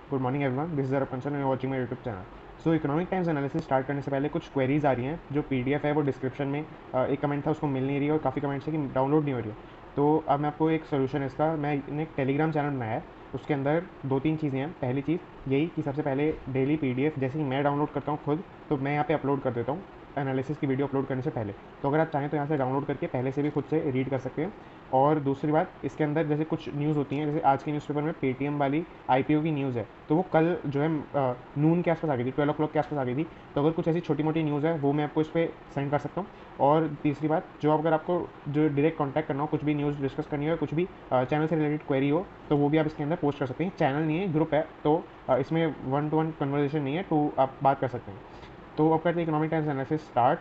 Good morning everyone, this is Arab Kanchan and watching my YouTube channel. So economic Times analysis start करने से पहले कुछ queries आ रही हैं। जो पीडीएफ है वो डिस्क्रिप्शन में एक कमेंट था उसको मिल नहीं रही है और काफ़ी कमेंट्स है कि डाउनलोड नहीं हो रही है। तो अब मैं आपको एक सोल्यूशन है इसका। मैंने एक टेलीग्राम चैनल बनाया है, उसके अंदर दो तीन चीज़ें हैं। पहली चीज़ यही कि सबसे पहले डेली पीडीएफ जैसे कि मैं डाउनलोड करता हूँ खुद, तो मैं यहाँ पे अपलोड कर देता हूँ एनालिसिस की वीडियो अपलोड करने से पहले। तो अगर आप चाहें तो यहाँ से डाउनलोड करके पहले से भी खुद से रीड कर सकते हैं। और दूसरी बात, इसके अंदर जैसे कुछ न्यूज़ होती हैं, जैसे आज के न्यूज़पेपर में पेटीएम वाली आईपीओ की न्यूज़ है, तो वो कल जो है नून के आसपास आ गई थी, 12 o'clock के आसपास आ गई थी। तो अगर कुछ ऐसी छोटी मोटी न्यूज़ है वो मैं आपको इस पर सेंड कर सकता हूँ। और तीसरी बात, जो अगर आपको जो डायरेक्ट कॉन्टैक्ट करना हो, कुछ भी न्यूज़ डिस्कस करनी हो, कुछ भी चैनल से रिलेटेड क्वेरी हो, तो वो भी आप इसके अंदर पोस्ट कर सकते हैं। चैनल नहीं है, ग्रुप है, तो इसमें वन टू वन कन्वर्जेशन नहीं है, तो आप बात कर सकते हैं। तो अब करते हैं इकोनॉमिक टाइम्स एनालिसिस स्टार्ट।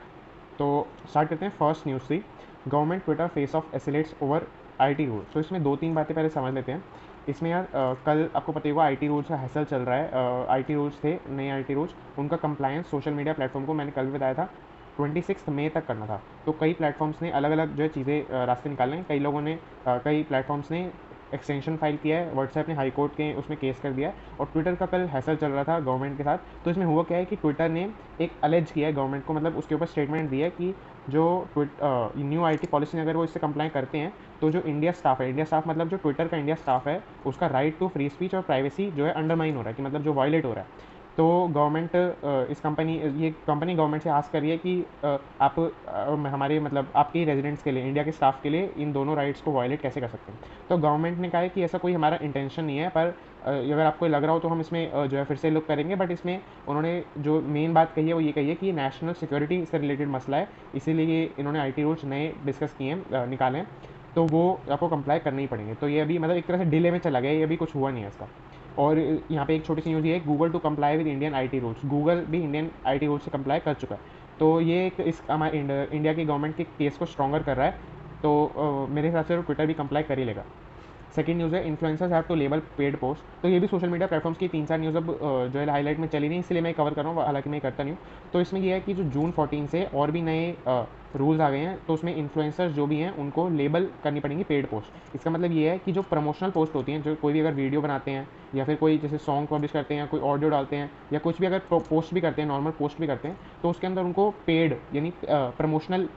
तो स्टार्ट करते हैं फर्स्ट न्यूज़ से। Government Twitter face off escalates over IT rule. तो इसमें दो तीन बातें पहले समझ लेते हैं। इसमें यार कल आपको पता ही होगा आईटी रूल्स का हैसल चल रहा है। आईटी रूल्स थे, नए आईटी रूल्स, उनका कंप्लायंस सोशल मीडिया प्लेटफॉर्म को, मैंने कल भी बताया था, 26 मई तक करना था। तो कई प्लेटफॉर्म्स ने अलग अलग जो है चीज़ें रास्ते निकाले हैं। कई लोगों ने कई प्लेटफॉर्म्स ने एक्सटेंशन फाइल किया है, व्हाट्सएप ने हाई कोर्ट के उसमें केस कर दिया है, और ट्विटर का कल हैसल चल रहा था गवर्नमेंट के साथ। तो इसमें हुआ क्या है कि ट्विटर ने एक अलेज किया है गवर्नमेंट को, मतलब उसके ऊपर स्टेटमेंट दिया है कि जो न्यू आईटी पॉलिसी अगर वो इससे कंप्लाई करते हैं, तो जो इंडिया स्टाफ है, इंडिया स्टाफ मतलब जो ट्विटर का इंडिया स्टाफ है, उसका राइट टू फ्री स्पीच और प्राइवेसी जो है अंडरमाइन हो रहा है, कि मतलब जो वायलेट हो रहा है। तो गवर्नमेंट इस कंपनी ये कंपनी गवर्नमेंट से आस्क कर रही है कि आप हमारे मतलब आपके रेजिडेंट्स के लिए, इंडिया के स्टाफ के लिए इन दोनों राइट्स को वायलेट कैसे कर सकते हैं। तो गवर्नमेंट ने कहा है कि ऐसा कोई हमारा इंटेंशन नहीं है, पर अगर आपको लग रहा हो तो हम इसमें जो है फिर से लुक करेंगे। बट इसमें उन्होंने जो मेन बात कही है वो ये कही है कि ये नेशनल सिक्योरिटी से रिलेटेड मसला है, इसीलिए ये इन्होंने आईटी रूल्स नए डिस्कस किए हैं, निकाले हैं, तो वो आपको कंप्लाई करने ही पड़ेंगे। तो ये अभी मतलब एक तरह से डिले में चला गया, ये अभी कुछ हुआ नहीं है इसका। और यहाँ पे एक छोटी सी न्यूज़ ये है, Google to comply with Indian IT rules. Google भी इंडियन आईटी रूल्स से कंप्लाई कर चुका है। तो ये एक इस हमारे इंडिया की गवर्नमेंट के केस को स्ट्रॉन्गर कर रहा है। तो मेरे हिसाब से ट्विटर भी कंप्लाई कर ही लेगा। सेकंड न्यूज़ है, influencers have to label paid post. तो ये भी सोशल मीडिया प्लेटफॉर्म्स की तीन चार न्यूज़ अब जो है हाईलाइट में चली नहीं, इसलिए मैं कवर कर रहा हूँ, हालांकि मैं करता नहीं हूँ। तो इसमें यह है कि जो जून 14 से और भी नए रूल्स आ गए हैं, तो उसमें इन्फ्लुएंसर्स जो भी हैं उनको लेबल करनी पड़ेंगी पेड पोस्ट। इसका मतलब ये है कि जो प्रमोशनल पोस्ट होती हैं, जो कोई भी अगर वीडियो बनाते हैं या फिर कोई जैसे सॉन्ग पब्लिश करते हैं या कोई ऑडियो डालते हैं या कुछ भी अगर पोस्ट भी करते हैं, नॉर्मल पोस्ट भी करते हैं, तो उसके अंदर उनको पेड यानी प्रमोशनल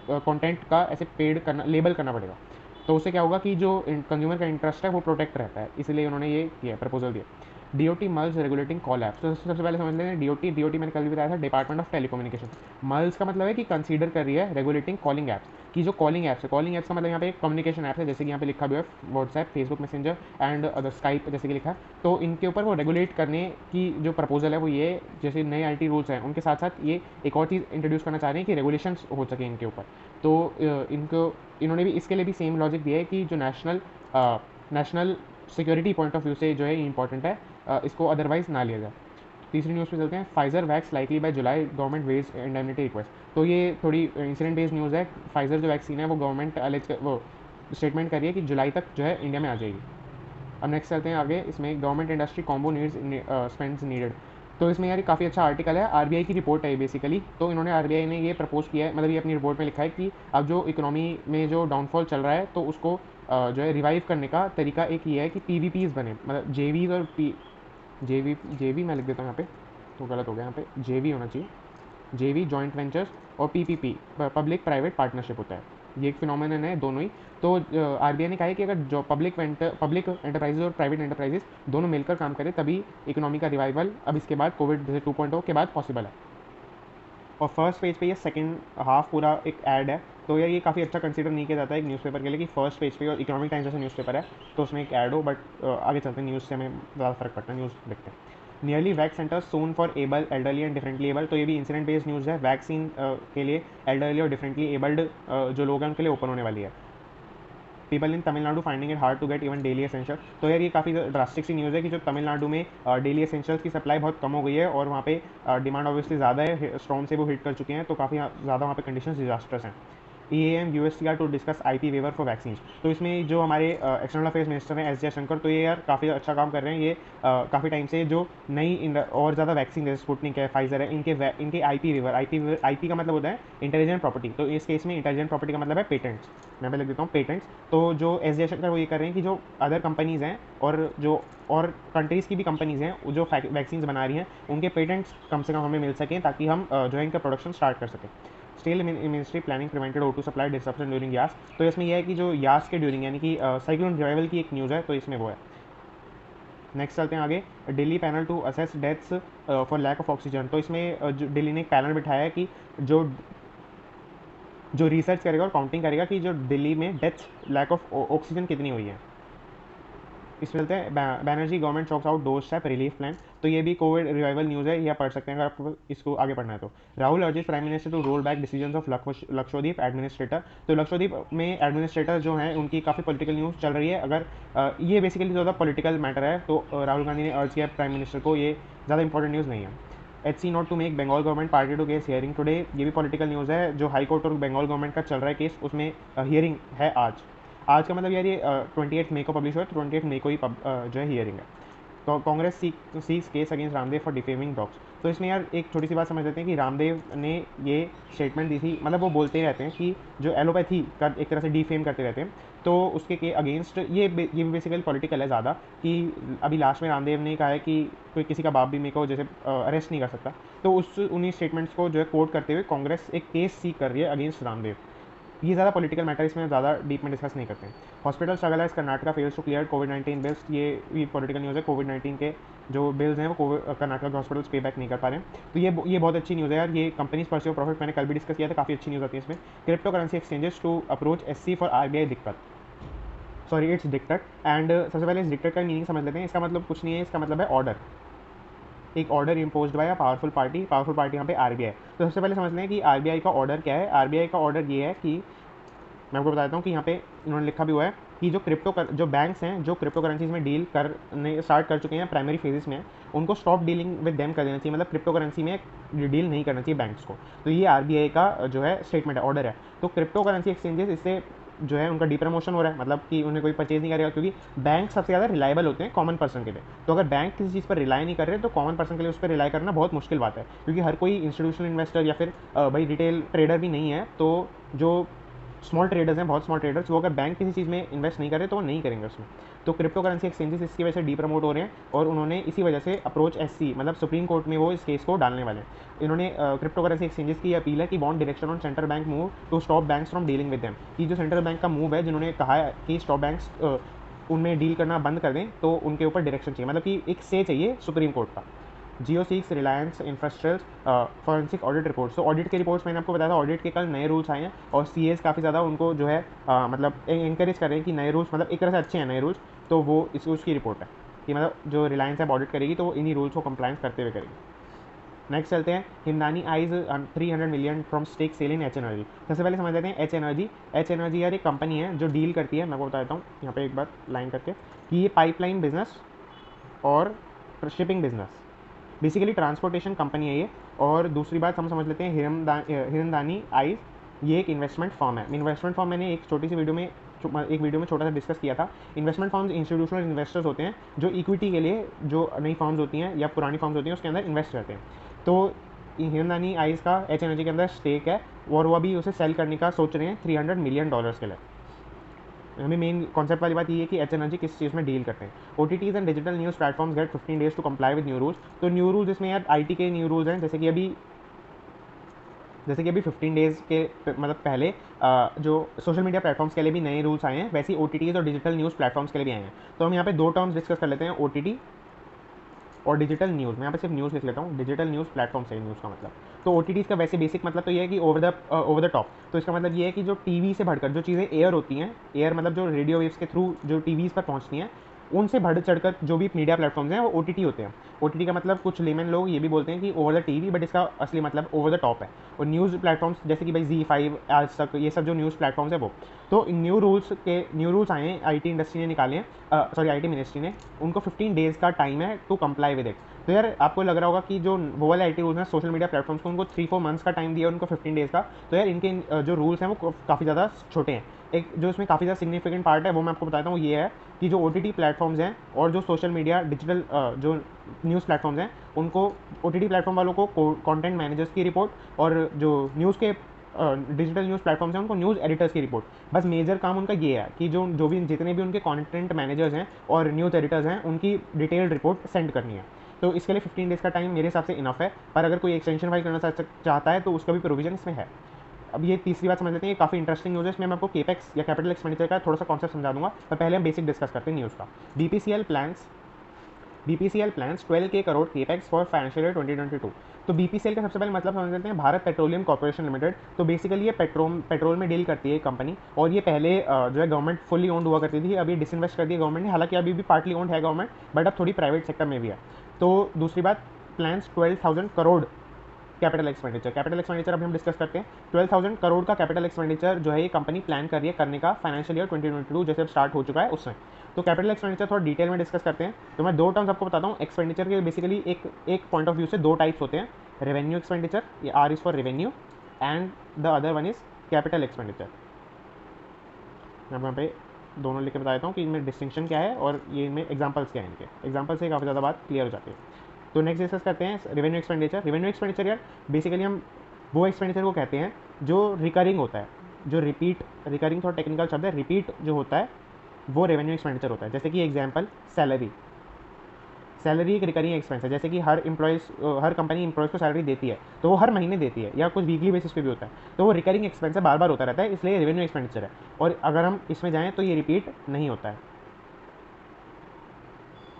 कंटेंट का ऐसे पेड करना, लेबल करना पड़ेगा। तो उससे क्या होगा कि जो कंज्यूमर का इंटरेस्ट है वो प्रोटेक्ट रहता है, इसलिए उन्होंने ये किया प्रपोजल दिया। DOT mulls regulating call apps. तो सबसे पहले समझ लेते हैं डीओटी। डीओटी मैंने कल भी बताया था, डिपार्टमेंट ऑफ टेलीकम्युनिकेशन। मल्स का मतलब है कि कंसीडर कर रही है रेगुलेटिंग कॉलिंग ऐप्स, की जो कॉलिंग ऐप्स है, कॉलिंग ऐप्स का मतलब यहाँ पे कम्युनिकेशन ऐप्स है, जैसे कि यहाँ पे लिखा भी है WhatsApp, Facebook messenger and other Skype जैसे कि लिखा है। तो इनके ऊपर वो रेगुलेट करने की जो प्रपोजल है वो ये, जैसे नए आईटी रूल्स हैं उनके साथ साथ ये एक और चीज़ इंट्रोड्यूस करना चाह रहे हैं कि रेगुलेशन हो सके इनके ऊपर। तो इनको इन्होंने भी इसके लिए भी सेम लॉजिक दिया है कि जो national security point of view से जो है इंपॉर्टेंट है, इसको अदरवाइज ना लिया जाए। तीसरी न्यूज़ पे चलते हैं, फाइजर वैक्स लाइकली बाय जुलाई, गवर्नमेंट वेज इंडेमनिटी रिक्वेस्ट। तो ये थोड़ी इंसिडेंट बेस्ड न्यूज़ है। फाइजर जो वैक्सीन है वो गवर्नमेंट वो स्टेटमेंट करिए कि जुलाई तक जो है इंडिया में आ जाएगी। अब नेक्स्ट चलते हैं आगे, इसमें government industry combo needs spends needed. तो इसमें यार काफ़ी अच्छा आर्टिकल है, आरबीआई की रिपोर्ट है बेसिकली। तो इन्होंने आरबीआई ने ये प्रपोज किया है, मतलब ये अपनी रिपोर्ट में लिखा है कि अब जो इकोनॉमी में जो डाउनफॉल चल रहा है, तो उसको जो है रिवाइव करने का तरीका एक ये है कि पीवीपीज बने, मतलब जेवीज और पी जेवी मैं लिख देता हूँ यहाँ पे, तो गलत हो गया, यहाँ पे जेवी होना चाहिए। जेवी जॉइंट वेंचर्स और पीपीपी पब्लिक प्राइवेट पार्टनरशिप होता है, ये एक फिनोमेनन है दोनों ही। तो आरबीआई ने कहा है कि अगर जो पब्लिक एंटरप्राइजेज और प्राइवेट एंटरप्राइजेज दोनों मिलकर काम करें तभी इकोनॉमी का रिवाइवल अब इसके बाद कोविड जैसे 2.0 के बाद पॉसिबल है। और फर्स्ट पेज पे ये सेकंड हाफ पूरा एक ऐड है। तो यार ये काफ़ी अच्छा कंसीडर नहीं किया जाता है एक न्यूज़पेपर के लिए कि फर्स्ट पेज पे, और इकोनॉमिक टाइम्स जैसा न्यूज़पेपर है तो उसमें एक ऐड हो। बट आगे चलते हैं, न्यूज़ से हमें ज़्यादा फर्क पड़ता है, न्यूज़ देखते हैं। Nearly vax centre soon for able elderly and differently abled. तो ये भी इंसिडेंट बेस्ड न्यूज़ है। वैक्सीन के लिए एल्डरली और डिफरेंटली एबल्ड जो लोग हैं उनके लिए ओपन होने वाली है। People in Tamil Nadu finding it hard to get even daily essential. तो यार ये काफ़ी ड्रास्टिक सी न्यूज़ है कि जो तमिलनाडु में डेली एसेंशियल्स की सप्लाई बहुत कम हो गई है, और वहाँ पे डिमांड ऑब्वियसली ज़्यादा है, स्टॉर्म से वो हिट कर चुके हैं, तो काफ़ी ज़्यादा वहाँ पे कंडीशन डिजास्टर्स हैं। EAM USTR to discuss IP waiver for vaccine. तो इसमें जो हमारे एक्सटर्नल अफेयर्स मिनिस्टर हैं एस जयशंकर, तो ये यार काफ़ी अच्छा काम कर रहे हैं। ये काफ़ी टाइम से जो नई और ज़्यादा वैक्सीन जैसे स्पुतनिक है, फाइजर है, इनके IP वेवर, IP का मतलब होता है इंटेलिजेंट प्रॉपर्टी। तो इस केस में इंटेलिजेंट प्रॉपर्टी का मतलब है पेटेंट्स। मैं लिख देता हूँ पेटेंट्स। तो जो एस जयशंकर वो ये कर रहे हैं कि जो अदर कंपनीज़ हैं और जो और कंट्रीज़ की भी कंपनीज़ हैं जो वैक्सीन बना रही हैं, उनके पेटेंट्स कम से कम हमें मिल सकें ताकि हम जो है इनका प्रोडक्शन स्टार्ट कर सकें। Steel ministry planning prevented O2 supply disruption during Yaas. तो इसमें यह है कि जो यास के ड्यूरिंग यानी कि साइक्लोन रिवाइवल की एक न्यूज़ है, तो इसमें वो है। नेक्स्ट चलते हैं आगे। Delhi panel to assess deaths for lack of oxygen. तो इसमें जो दिल्ली ने एक पैनल बिठाया है कि जो जो रिसर्च करेगा और काउंटिंग करेगा कि जो दिल्ली में डेथ लैक ऑफ ऑक्सीजन कितनी हुई है। इसमें चलते हैं Banerjee government chalks out door step relief plan. तो ये भी कोविड रिवाइवल न्यूज़ है, यह पढ़ सकते हैं अगर आपको इसको आगे पढ़ना है तो। Rahul urges prime minister to roll back decisions of Lakshadweep administrator. तो लक्षद्वीप में एडमिनिस्ट्रेटर जो हैं उनकी काफ़ी पॉलिटिकल न्यूज़ चल रही है। अगर ये बेसिकली ज़्यादा पॉलिटिकल मैटर है, तो राहुल गांधी ने अर्ज किया प्राइम मिनिस्टर को, ये ज़्यादा इंपॉर्टेंट न्यूज़ नहीं है। HC not to make Bengal government party to case hearing today. ये भी पॉलिटिकल न्यूज़ है। जो हाई कोर्ट और बंगाल गवर्नमेंट का चल रहा है केस, उसमें हियरिंग है आज। आज का मतलब यार ये 28 मई को पब्लिश हुआ है, 28 मई को ही जो है हियरिंग है। तो Congress seeks case against Ramdev for defaming dogs. तो इसमें यार एक छोटी सी बात समझ लेते हैं कि रामदेव ने ये स्टेटमेंट दी थी, मतलब वो बोलते रहते हैं कि जो एलोपैथी का एक तरह से डिफेम करते रहते हैं, तो उसके के अगेंस्ट ये भी बेसिकली पॉलिटिकल है ज़्यादा। कि अभी लास्ट में रामदेव ने कहा है कि कोई किसी का बाप भी मेरे को जैसे अरेस्ट नहीं कर सकता। तो उन्हीं स्टेटमेंट्स को जो है कोट करते हुए कांग्रेस एक केस सीक कर रही है अगेंस्ट रामदेव। ये ज़्यादा पॉलिटिकल मैटर, इसमें ज़्यादा डीप में डिस्कस नहीं करते हैं। हॉस्पिटल स्ट्रगल है कर्नाटका फेल्स टू क्लियर कोविड-19 बिल्स। ये भी पॉलिटिकल न्यूज़ है। कोविड-19 के जो बिल्स हैं वो कर्नाटका के हॉस्पिटल्स पे बैक नहीं कर पा रहे हैं। तो ये बहुत अच्छी न्यूज़ है यार। ये कंपनीज परस्यू प्रॉफिट मैंने कल भी डिस्कस किया था, काफ़ी अच्छी न्यूज़ आती है इसमें। Crypto currency exchanges to approach SC for RBI दिक्कत, सॉरी इट्स डिक्टेट। एंड सबसे पहले इस डिक्टेट का मीनिंग समझ लेते हैं। इसका मतलब कुछ नहीं है, इसका मतलब है ऑर्डर, एक order imposed by a powerful party यहाँ पे RBI। तो सबसे पहले समझ लें कि RBI का ऑर्डर क्या है। RBI का ऑर्डर ये है कि मैं आपको बताता हूँ कि यहाँ पे इन्होंने लिखा भी हुआ है कि जो बैंक्स हैं जो क्रिप्टो करेंसीज में डील करने स्टार्ट कर चुके हैं प्राइमरी फेजेस में, उनको स्टॉप डीलिंग विद देम कर देना चाहिए। मतलब क्रिप्टो करेंसी में डील नहीं करना चाहिए बैंक्स को। तो ये RBI का जो है स्टेटमेंट है, ऑर्डर है। तो क्रिप्टो करेंसी एक्सचेंजेस इससे जो है उनका डीप्रमोशन हो रहा है, मतलब कि उन्हें कोई परचेज नहीं करेगा, क्योंकि बैंक सबसे ज़्यादा रिलायबल होते हैं कॉमन पर्सन के लिए। तो अगर बैंक किसी चीज़ पर रिलाई नहीं कर रहे तो कॉमन पर्सन के लिए उस पर रिलाई करना बहुत मुश्किल बात है, क्योंकि हर कोई इंस्टीट्यूशनल इन्वेस्टर या फिर भाई रिटेल ट्रेडर भी नहीं है। तो जो स्मॉल ट्रेडर्स हैं, बहुत स्मॉल ट्रेडर्स, वो अगर बैंक किसी चीज़ में इन्वेस्ट नहीं करे तो वो नहीं करेंगे उसमें। तो क्रिप्टो करेंसी एक्सचेंजेस इसकी वजह से डी प्रमोट हो रहे हैं, और उन्होंने इसी वजह से अप्रोच SC मतलब सुप्रीम कोर्ट में वो इस केस को डालने वाले हैं। इन्होंने क्रिप्टो करेंसी एक्सचेंजेस की अपील है कि want direction on central bank move to stop banks from dealing with them. कि जो सेंट्रल बैंक का मूव है, जिन्होंने कहा है कि स्टॉप बैंक्स उनमें डील करना बंद कर दें, तो उनके ऊपर डायरेक्शन चाहिए, मतलब कि एक से चाहिए सुप्रीम कोर्ट का। Jio seeks Reliance infrastructure forensic audit reports. तो ऑडिट के रिपोर्ट्स मैंने आपको बताया था, ऑडिट के कल नए रूल्स आए हैं, और CAs काफ़ी ज़्यादा उनको जो है मतलब इंकरेज कर रहे हैं कि नए रूल्स मतलब एक तरह से अच्छे हैं नए रूल्स। तो वो उसकी रिपोर्ट है कि मतलब जो रिलायंस ऐप ऑडिट करेगी तो वो इन्हीं रूल्स को कंप्लायंस करते हुए करेगी। नेक्स्ट चलते हैं, Hiranandani raises 300 million from stake sale in H energy. सबसे पहले समझ लेते हैं H एनर्जी। H एनर्जी यार एक कंपनी है जो डील करती है, मैं आपको बताता हूँ यहाँ पे एक बार लाइन करके, कि ये पाइपलाइन बिजनेस और shipping business, basically transportation company है ये। और दूसरी बात हम समझ लेते हैं, हिरनदानी आइज ये एक इन्वेस्टमेंट फर्म है। इन्वेस्टमेंट फर्म मैंने एक छोटी सी वीडियो में छोटा सा डिस्कस किया था। इन्वेस्टमेंट फर्म्स इंस्टीट्यूशनल इन्वेस्टर्स होते हैं जो इक्विटी के लिए जो नई फर्म्स होती हैं या पुरानी फर्म्स होती हैं उसके अंदर इन्वेस्ट करते हैं। तो हिरनदानी आइज का H एनर्जी के अंदर स्टेक है, और वो अभी उसे सेल करने का सोच रहे हैं $300 मिलियन के लिए। हमें मेन कॉन्सेप्ट वाली बात ये है कि H एनर्जी किस चीज़ में डील करते हैं। OTTs and digital news platforms get 15 days to comply with new rules. तो न्यू रूल्स इसमें यार IT के न्यू रूल्स हैं, जैसे कि अभी 15 डेज़ के मतलब पहले जो सोशल मीडिया प्लेटफॉर्म्स के लिए भी नए रूल्स आए हैं, वैसे ही OTTs और डिजिटल न्यूज़ प्लेटफॉर्म्स के लिए भी आए हैं। तो हम यहाँ पे दो टर्म्स डिस्कस कर लेते हैं, OTT और डिजिटल न्यूज़। मैं यहाँ पे सिर्फ न्यूज़ लिख लेता हूँ, डिजिटल न्यूज़ प्लेटफॉर्म से न्यूज़ का मतलब। तो OTTs का वैसे बेसिक मतलब तो ये है कि ओवर द टॉप। तो इसका मतलब ये है कि जो टीवी से बढ़कर जो चीज़ें एयर होती हैं, एयर मतलब जो रेडियो वेव्स के थ्रू जो टीवीज़ पर पहुँचती हैं, उनसे बढ़ चढ़कर जो भी मीडिया प्लेटफॉर्म्स हैं वो OTT होते हैं। OTT का मतलब कुछ लेमन लोग ये भी बोलते हैं कि ओवर द टीवी, बट इसका असली मतलब ओवर द टॉप है। और न्यूज़ प्लेटफॉर्म्स जैसे कि भाई ZEE5, आज तक, ये सब जो न्यूज़ प्लेटफॉर्म्स है वो। तो न्यू रूल्स आए हैं, IT इंडस्ट्री ने निकाले हैं, IT मिनिस्ट्री ने, उनको 15 डेज़ का टाइम है टू कंप्लाई विद इट। तो यार आपको लग रहा होगा कि जो वो वाले आई टी रूल्स हैं सोशल मीडिया प्लेटफॉर्म्स को, उनको 3-4 मंथ्स का टाइम दिया, उनको 15 डेज़ का, तो यार इनके जो रूल्स हैं वो काफ़ी ज़्यादा छोटे हैं। एक जो इसमें काफ़ी ज़्यादा सिग्निफिकेंट पार्ट है वो मैं आपको बताता हूँ, ये है कि जो ओ टी टी प्लेटफॉर्म्स हैं और जो सोशल मीडिया डिजिटल जो न्यूज़ प्लेटफॉर्म्स हैं, उनको ओ टी टी प्लेटफॉर्म वालों को कंटेंट मैनेजर्स की रिपोर्ट, और जो न्यूज़ के डिजिटल न्यूज़ प्लेटफॉर्म्स हैं उनको न्यूज़ एडिटर्स की रिपोर्ट। बस मेजर काम उनका ये है कि जो भी जितने भी उनके कंटेंट मैनेजर्स हैं और न्यूज़ एडिटर्स हैं, उनकी डिटेल्ड रिपोर्ट सेंड करनी है। तो इसके लिए 15 डेज़ का टाइम मेरे हिसाब से इनफ है, पर अगर कोई एक्सटेंशन फाइल करना चाहता है तो उसका भी प्रोविजन इसमें है। अब ये तीसरी बात समझ लेते हैं, ये काफ़ी इंटरेस्टिंग न्यूज़ है, इसमें मैं आपको केपेक्स या कैपिटल एक्सपेंडिचर का थोड़ा सा कॉन्सेप्ट समझा दूंगा, पर पहले हम बेसिक डिस्कस करते हैं न्यूज़ का। BPCL plans 12K crore capex for financial year 2022। तो बीपीसीएल का सबसे पहले मतलब समझ लेते हैं, भारत पेट्रोलियम कॉर्पोरेशन लिमिटेड। तो बेसिकली ये पेट्रोल में डील करती है कंपनी, और ये पहले जो है गवर्नमेंट फुल्ली ओन्ड हुआ करती थी, अभी डिसइन्वेस्ट कर दिया गवर्नमेंट ने, हालांकि अभी भी पार्टली ओन्ड है गवर्नमेंट, बट अब थोड़ी प्राइवेट सेक्टर में भी है। तो दूसरी बात, प्लान्स 12,000 करोड़ कैपिटल एक्सपेंडिचर अभी हम डिस्कस करते हैं। 12,000 करोड़ का कैपिटल एक्सपेंडिचर जो है ये कंपनी प्लान कर रही है करने का फाइनेंशियल ईयर 2022 जैसे अब स्टार्ट हो चुका है उसमें। तो कैपिटल एक्सपेंडिचर थोड़ा डिटेल में डिस्कस करते हैं। तो मैं दो टर्म्स आपको बताता हूँ एक्सपेंडिचर के। बेसिकली एक पॉइंट ऑफ व्यू से दो टाइप्स होते हैं, रेवेन्यू एक्सपेंडिचर, ये R is for revenue, and the other one is capital expenditure. मैं यहाँ पे दोनों लिख के बता देता हूँ कि इनमें डिस्टिंक्शन क्या है और ये इनमें एग्जाम्पल्स क्या है। इनके एग्जाम्पल से काफ़ी ज़्यादा बात क्लियर हो जाती है। तो नेक्स्ट डिस्कस करते हैं रेवेन्यू एक्सपेंडिचर। रेवेन्यू एक्सपेंडिचर यार बेसिकली हम वो एक्सपेंडिचर को कहते हैं जो रिकरिंग होता है, जो रिकरिंग थोड़ा टेक्निकल शब्द है, रिपीट जो होता है वो रेवेन्यू एक्सपेंडिचर होता है। जैसे कि एग्जांपल सैलरी एक रिकरिंग एक्सपेंस है, जैसे कि हर कंपनी एम्प्लॉयज़ को सैलरी देती है, तो वो हर महीने देती है या कुछ वीकली बेसिस पे भी होता है, तो वो रिकरिंग एक्सपेंस है, बार बार होता रहता है, इसलिए रेवेन्यू एक्सपेंडिचर है। और अगर हम इसमें जाएँ तो ये रिपीट नहीं होता है,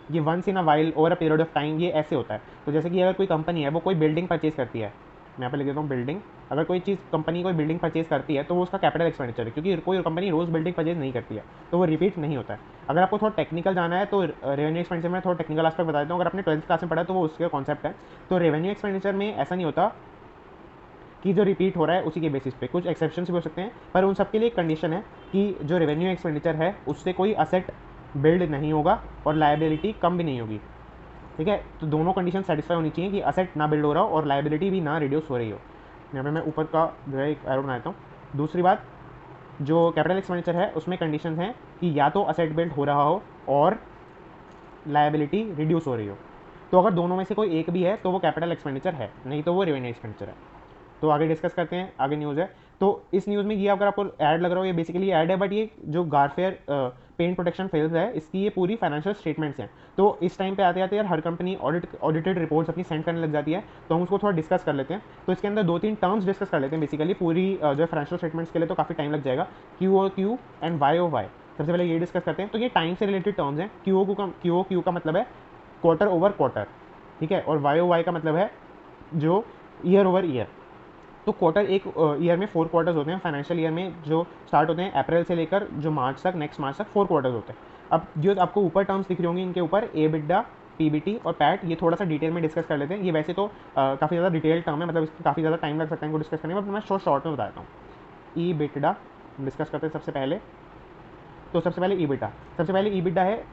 ये once in a while over a period of time ये ऐसे होता है। तो जैसे कि अगर कोई कंपनी है वो कोई बिल्डिंग परचेज करती है, मैं यहाँ पे लिख देता हूँ बिल्डिंग, अगर कोई चीज़ कंपनी कोई बिल्डिंग परचेज करती है तो वो उसका कैपिटल एक्सपेंडिचर है, क्योंकि कोई कंपनी रोज़ बिल्डिंग परचेज नहीं करती है, तो वो रिपीट नहीं होता है। अगर आपको थोड़ा टेक्निकल जाना है तो रेवेन्यू एक्सपेंडिचर में थोड़ा टेक्निकल एस्पेक्ट बता देता हूँ। अगर आपने 12th क्लास में पढ़ा तो वो उसके कॉन्सेप्ट है। तो रेवेन्यू एक्सपेंडिचर में ऐसा नहीं होता कि जो रिपीट हो रहा है उसी के बेसिस पे, कुछ एक्सेप्शन भी हो सकते हैं, पर उन सबके लिए एक कंडीशन है कि जो रेवेन्यू एक्सपेंडिचर है उससे कोई असेट बिल्ड नहीं होगा और लायबिलिटी कम भी नहीं होगी। ठीक है, तो दोनों कंडीशन सेटिस्फाई होनी चाहिए कि असेट ना बिल्ड हो रहा हो और लायबिलिटी भी ना रिड्यूस हो रही हो। यहाँ पे मैं ऊपर का जो है एक एरो बनाता हूँ। दूसरी बात, जो कैपिटल एक्सपेंडिचर है उसमें कंडीशन है कि या तो असेट बिल्ड हो रहा हो और लायबिलिटी रिड्यूस हो रही हो। तो अगर दोनों में से कोई एक भी है तो वो कैपिटल एक्सपेंडिचर है, नहीं तो वो रेवेन्यू एक्सपेंडिचर है। तो आगे डिस्कस करते हैं, आगे न्यूज़ है। तो इस न्यूज़ में ये अगर आपको ऐड लग रहा हो, ये बेसिकली ऐड है, बट ये जो गारफेयर पेन प्रोटेक्शन फिल्म है इसकी ये पूरी फाइनेंशियल स्टेटमेंट्स हैं। तो इस टाइम पे आते आते यार हर कंपनी ऑडिटेड रिपोर्ट्स अपनी सेंड करने लग जाती है, तो हम उसको थोड़ा डिस्कस कर लेते हैं। तो इसके अंदर 2-3 टर्म्स डिस्कस कर लेते हैं बेसिकली पूरी जो फाइनेंशियल स्टेटमेंट्स के लिए, तो काफ़ी टाइम लग जाएगा। Q and Y. सबसे पहले ये डिस्कस करते हैं। तो ये टाइम से रिलेटेड टर्म्स हैं। क्यू का मतलब है क्वार्टर ओवर क्वार्टर, ठीक है, और वाई का मतलब है जो ईयर ओवर ईयर। तो क्वार्टर एक ईयर में 4 क्वार्टर्स होते हैं, फाइनेंशियल ईयर में जो स्टार्ट होते हैं अप्रैल से लेकर जो मार्च तक, नेक्स्ट मार्च तक 4 क्वार्टर्स होते हैं। अब जो आपको ऊपर टर्म्स दिख रही होंगी इनके ऊपर एबिडा, पीबीटी और पैट, ये थोड़ा सा डिटेल में डिस्कस कर लेते हैं। ये वैसे तो काफ़ी ज़्यादा डिटेल टर्म है, मतलब इसकी काफ़ी ज़्यादा टाइम लग सकता है इनको डिस्कस करने में, बट मैं शॉर्ट में बताता हूँ। ईबिटा डिस्कस करते हैं सबसे पहले। तो सबसे पहले ईबिटा है।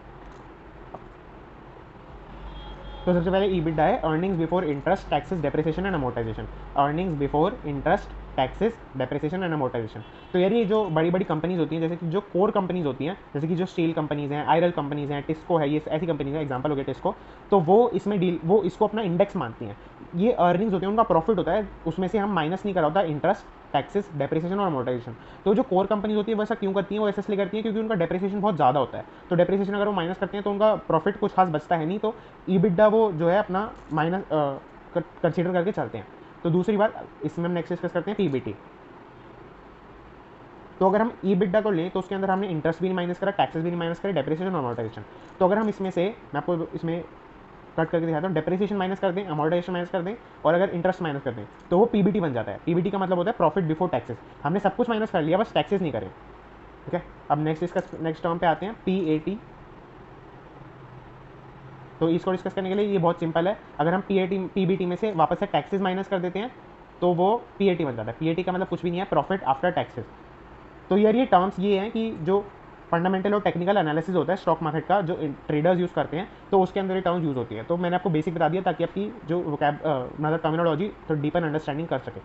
तो सबसे पहले ईबिटा है earnings before interest taxes depreciation and amortisation. Earnings before interest taxes depreciation and amortisation. तो यार ये जो बड़ी बड़ी कंपनीज होती हैं, जैसे कि जो कोर कंपनीज होती हैं, जैसे कि जो स्टील कंपनीज हैं, आयरन कंपनीज हैं, टिस्को है, ये ऐसी कंपनीज हैं, एग्जांपल हो गया टिस्को, तो वो इसको अपना इंडेक्स मानती हैं। ये अर्निंग्स होती हैं, उनका प्रॉफिट होता है, उसमें से हम माइनस नहीं करा होता इंटरेस्ट, टैक्सेस, डेप्रिसिएशन और अमोर्टाइजेशन। तो जो कोर कंपनीज होती है वैसा क्यों करती हैं, वो ऐसा इसलिए करती हैं क्योंकि उनका डेप्रिसिएशन बहुत ज़्यादा होता है। तो डेप्रिसिएशन अगर वो माइनस करते हैं तो उनका प्रॉफिट कुछ खास बचता है नहीं, तो ईबिटा वो जो है अपना माइनस कंसीडर करके चलते हैं। तो दूसरी बात, इसमें हम नेक्स्ट डिस्कस करते हैं पीबीटी। तो अगर हम ईबिटा को लें तो उसके अंदर हमने इंटरेस्ट भी नहीं माइनस करा, टैक्सेस भी नहीं माइनस करे, डेप्रिसिएशन और अमोर्टाइजेशन। तो अगर हम इसमें से, मैं आपको इसमें कट करके दिखाता हूँ, डेप्रिसिएशन माइनस कर दें, अमोर्टाइजेशन माइनस कर दें और अगर इंटरेस्ट माइनस कर दें तो वो पीबीटी बन जाता है। पीबीटी का मतलब होता है प्रॉफिट बिफोर टैक्सेस। हमने सब कुछ माइनस कर लिया, बस टैक्सेस नहीं करे। ठीक है, अब नेक्स्ट टर्म पे आते हैं पीएटी। तो इसको डिस्कस करने के लिए ये बहुत सिंपल है। अगर हम पीबीटी में से वापस से टैक्सेस माइनस कर देते हैं तो वो पीएटी बन जाता है। पीएटी का मतलब कुछ भी नहीं है, प्रॉफिट आफ्टर टैक्सेस। तो यार ये टर्म्स ये हैं कि जो फंडामेंटल और टेक्निकल एनालिसिस होता है स्टॉक मार्केट का, जो ट्रेडर्स यूज़ करते हैं, तो उसके अंदर ये टर्म्स यूज़ होती है। तो मैंने आपको बेसिक बता दिया ताकि आपकी जो मतलब टर्मिनोलॉजी तो डीपर अंडरस्टैंडिंग कर सके।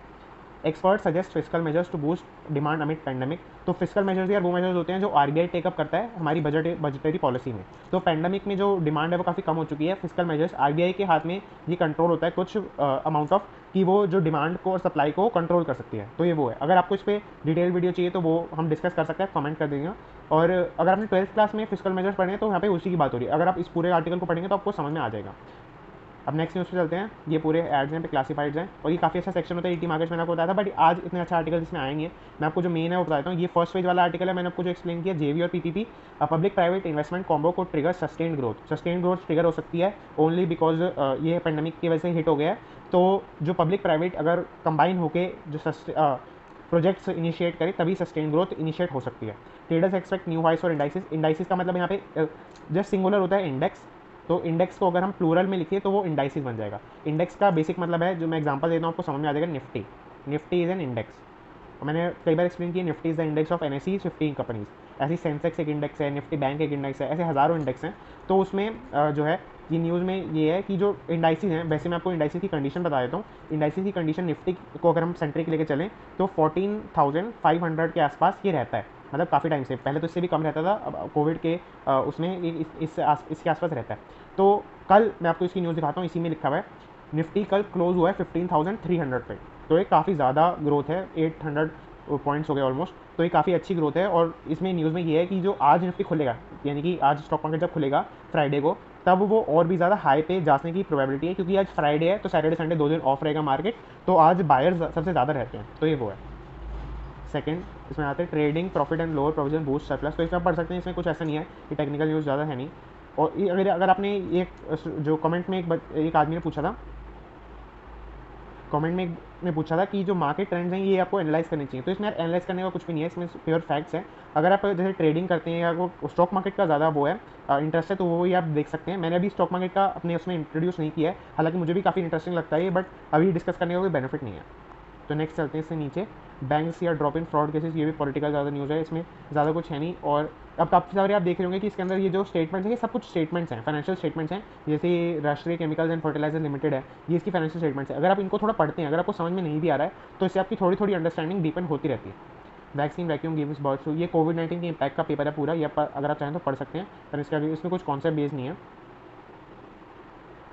Expert suggest physical measures to boost demand amid pandemic. तो फिजिकल मेजर्स यार वो मेजर्स होते हैं जो आरबीआई टेकअप करता है हमारी बजटरी पॉलिसी में। तो पैंडेमिक में जो डिमांड है वो काफ़ी कम हो चुकी है, फिजिकल मेजर्स आरबीआई के हाथ में ये कंट्रोल होता है कुछ अमाउंट ऑफ, कि वो जो डिमांड को और सप्लाई को कंट्रोल कर सकती है। तो ये वो है। अगर आपको इस पर डिटेल वीडियो चाहिए तो वो हम डिस्कस कर सकते हैं, कमेंट कर देंगे। और अगर आपने 12th क्लास में फिजिकल मेजर्स पढ़े हैं तो यहाँ पे उसी की बात हो रही है। अगर आप इस पूरे आर्टिकल को पढ़ेंगे तो आपको समझ में आ जाएगा। अब नेक्स्ट न्यूज़ पे चलते हैं। ये पूरे एड्स हैं पे क्लासिफाइड्स हैं और ये काफ़ी अच्छा सेक्शन होता है ईटी मार्केट्स, मैंने आपको बताया था, बट आज इतने अच्छा आर्टिकल इसमें आएंगे। मैं आपको जो मेन है वो बताता हूँ। ये फर्स्ट पेज वाला आर्टिकल है, मैंने आपको जो एक्सप्लेन किया जेवी और PPP public private investment combo को trigger sustain growth. Sustain growth trigger हो सकती है ओनली बिकॉज ये पेंडेमिक की वजह से हिट हो गया है। तो जो पब्लिक प्राइवेट अगर कंबाइन होके जो प्रोजेक्ट्स इनिशिएट करें तभी सस्टेन ग्रोथ इनिशिएट हो सकती है। ट्रेडर्स एक्सपेक्ट न्यू हाइस और इंडाइसिस। इंडाइसिस का मतलब यहाँ पे जस्ट सिंगुलर होता है इंडेक्स, तो इंडेक्स को अगर हम प्लूरल में लिखिए तो वो इंडाइसिस बन जाएगा। इंडेक्स का बेसिक मतलब है, जो मैं एग्जांपल देता हूँ आपको समझ में आ जाएगा, Nifty. Nifty is an index. मैंने कई बार एक्सप्लेन किया, Nifty is the index of NSE 15 companies. ऐसी सेंसेक्स एक इंडेक्स है, निफ्टी बैंक एक इंडेक्स है, ऐसे हज़ारों इंडेक्स हैं। तो उसमें जो है ये न्यूज़ में ये है कि जो इंडाइसिस हैं, वैसे मैं आपको इंडाइसिस की कंडीशन बता देता हूँ। इंडाइसिस की कंडीशन निफ्टी को अगर हम सेंट्रिक लेके चलें तो 14,500 के आसपास ये रहता है, मतलब काफ़ी टाइम से। पहले तो इससे भी कम रहता था, अब कोविड के उसमें इसके आसपास रहता है। तो कल मैं आपको इसकी न्यूज़ दिखाता हूँ, इसी में लिखा हुआ है निफ्टी कल क्लोज हुआ है 15,300 पे। तो ये काफ़ी ज़्यादा ग्रोथ है, 800 पॉइंट्स हो गए ऑलमोस्ट। तो ये काफ़ी अच्छी ग्रोथ है। और इसमें न्यूज़ में ये है कि जो आज निफ्टी खुलेगा, यानी कि आज स्टॉक मार्केट जब खुलेगा फ्राइडे को, तब वो और भी ज़्यादा हाई पे जाने की प्रोबेबिलिटी है, क्योंकि आज फ्राइडे है तो सैटरडे संडे 2 दिन ऑफ रहेगा मार्केट, तो आज बायर्स सबसे ज़्यादा रहते हैं। तो ये वो है। सेकंड इसमें आते हैं trading profit and lower provision boost surplus. तो इसमें आप पढ़ सकते हैं, इसमें कुछ ऐसा नहीं है, ये टेक्निकल न्यूज़ ज़्यादा है नहीं। और अगर आपने एक जो कमेंट में एक आदमी ने पूछा था, कमेंट में ने पूछा था कि जो मार्केट ट्रेंड्स हैं ये आपको एनालाइज करनी चाहिए। तो इसमें यार एनालाइज करने का कुछ भी नहीं है, इसमें प्योर फैक्ट्स है। अगर आप जैसे ट्रेडिंग करते हैं या वो स्टॉक मार्केट का ज़्यादा वो है इंटरेस्ट है, तो वो ही आप देख सकते हैं। मैंने अभी स्टॉक मार्केट का अपने उसमें इंट्रोड्यूस नहीं किया है, हालांकि मुझे भी काफ़ी इंटरेस्टिंग लगता है, बट अभी डिस्कस करने का कोई बेनिफिट नहीं है। तो नेक्स्ट चलते हैं इससे नीचे, बैंक्स या ड्रॉप इन फ्रॉड केसेस। ये भी पॉलिटिकल ज़्यादा न्यूज़ है, इसमें ज़्यादा कुछ है नहीं। और अब काफ़ी सारे आप देख रहे होंगे कि इसके अंदर ये जो स्टेटमेंट्स हैं ये सब कुछ स्टेटमेंट्स हैं, फाइनेंशियल स्टेटमेंट्स हैं। जैसे ये राष्ट्रीय केमिकल्स एंड फर्टिलाइजर लिमिटेड है, ये इसकी फाइनेंशियल स्टेटमेंट्स है। अगर आप इनको थोड़ा पढ़ते हैं, अगर आपको समझ में नहीं भी आ रहा है, तो इससे आपकी थोड़ी थोड़ी अंडरस्टैंडिंग डीपन होती रहती है। Vaccine vacuum gives birth to, ये कोविड-19 के इम्पैक्ट का पेपर है पूरा, ये अगर आप चाहें तो पढ़ सकते हैं, पर इसमें कुछ कॉन्सेप्ट बेस नहीं है।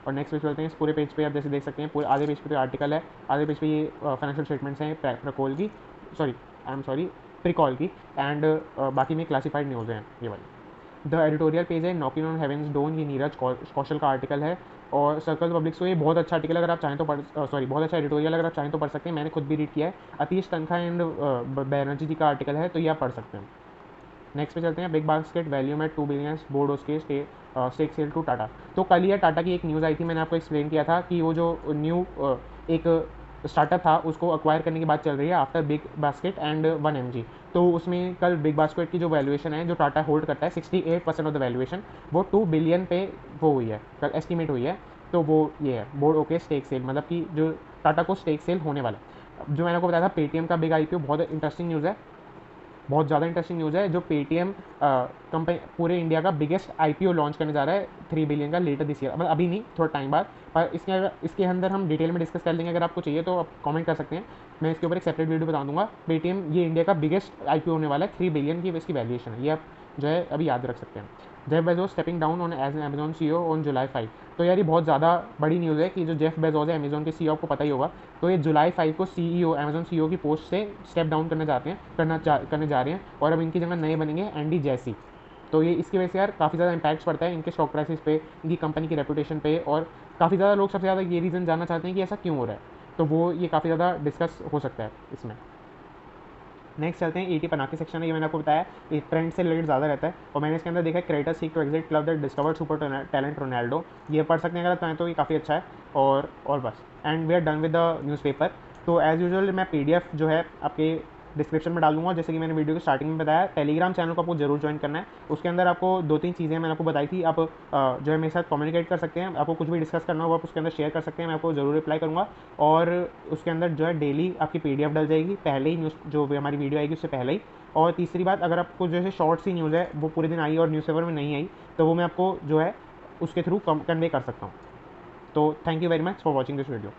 और नेक्स्ट पेज चलते हैं। इस पूरे पेज पे आप जैसे देख सकते हैं, पूरे आधे पेज पे तो आर्टिकल है, आधे पेज पे ये फाइनेंशियल स्टेटमेंट्स हैं प्रकोल की, प्रिकॉल की, एंड बाकी में क्लासिफाइड न्यूज़ हैं ये वाली। द एडिटोरियल पेज है नॉकिंग ऑन हेवेंस डोन, ये नीरज कौशल का आर्टिकल है। और सर्कल पब्लिक सो, ये बहुत अच्छा आर्टिकल, अगर आप चाहें तो बहुत अच्छा एडिटोरियल, अगर आप चाहें तो पढ़ सकते हैं, मैंने खुद भी रीड किया है। अतीश तनखा एंड बैनर्जी जी का आर्टिकल है, तो ये आप पढ़ सकते हैं। नेक्स्ट पे चलते हैं। Big basket value at 2 billion board उसके स्टेक सेल टू टाटा। तो कल ही टाटा की एक न्यूज़ आई थी, मैंने आपको एक्सप्लेन किया था कि वो जो न्यू एक स्टार्टअप था उसको अक्वायर करने की बात चल रही है after big basket and 1mg। तो उसमें कल बिग बास्केट की जो वैल्यूएशन है जो टाटा होल्ड करता है, 68% ऑफ द वैल्यूएशन वो 2 बिलियन पे वो हुई है, कल एस्टिमेट हुई है। तो वो ये है बोर्ड ओके स्टेक सेल, मतलब कि जो टाटा को स्टेक सेल होने वाला है। जो मैंने आपको बताया था पेटीएम का बिग आईपीओ, बहुत इंटरेस्टिंग न्यूज़ है, बहुत ज़्यादा इंटरेस्टिंग न्यूज़ है। जो पेटीएम कंपनी पूरे इंडिया का बिगेस्ट आईपीओ लॉन्च करने जा रहा है 3 बिलियन का लेटर दिस ईयर, मतलब अभी नहीं, थोड़ा टाइम बाद। पर इसके अंदर हम डिटेल में डिस्कस कर लेंगे, अगर आपको चाहिए तो आप कमेंट कर सकते हैं, मैं इसके ऊपर एक सेपरेट वीडियो बता दूंगा। पेटीएम ये इंडिया का बिगेस्ट आईपीओ होने वाला है, 3 बिलियन की इसकी वैल्यूएशन है, ये आप जो है अभी याद रख सकते हैं। Jeff Bezos stepping down on as Amazon CEO on July 5। तो यार ये बहुत ज़्यादा बड़ी न्यूज़ है कि जो जेफ बेजोस है अमेजॉन के सीईओ, आपको पता ही होगा, तो ये जुलाई 5 को सीईओ अमेजॉन सीईओ की पोस्ट से स्टेप डाउन करने जा रहे हैं और अब इनकी जगह नए बनेंगे एंडी जैसी। तो ये इसकी वजह से यार काफ़ी ज़्यादा इंपैक्ट्स पड़ता है इनके स्टॉक प्राइसेस पे, इनकी कंपनी की रेपुटेशन पे, और काफ़ी ज़्यादा लोग सबसे ज़्यादा ये रीज़न जानना चाहते हैं कि ऐसा क्यों हो रहा है। तो वो ये काफ़ी ज़्यादा डिस्कस हो सकता है इसमें। नेक्स्ट चलते हैं ईटी पनाके सेक्शन है, ये मैंने आपको बताया ये ट्रेंड से रिलेटेड ज़्यादा रहता है। और मैंने इसके अंदर देखा है creator seek to exit club that discovered super talent Ronaldo, ये पढ़ सकते हैं अगर चाहें तो, ये काफ़ी अच्छा है। और बस and we are done with the newspaper. तो एज़ यूजुअल मैं पीडीएफ जो है आपके डिस्क्रिप्शन में डाल दूँगा। जैसे कि मैंने वीडियो की स्टार्टिंग में बताया, टेलीग्राम चैनल को आपको जरूर ज्वाइन करना है। उसके अंदर आपको 2-3 चीज़ें मैंने आपको बताई थी, आप जो है मेरे साथ कम्युनिकेट कर सकते हैं, आपको कुछ भी डिस्कस करना हो आप उसके अंदर शेयर कर सकते हैं, मैं आपको ज़रूर रिप्लाई करूँगा। और उसके अंदर जो है डेली आपकी PDF डल जाएगी, पहले ही न्यूज़ जो भी हमारी वीडियो आएगी उससे पहले ही। और तीसरी बात, अगर आपको जैसे शॉर्ट सी न्यूज़ है वो पूरे दिन आई और न्यूज़पेपर में नहीं आई, तो वो मैं आपको जो है उसके थ्रू कन्वे कर सकता हूँ। तो thank you very much for watching this video.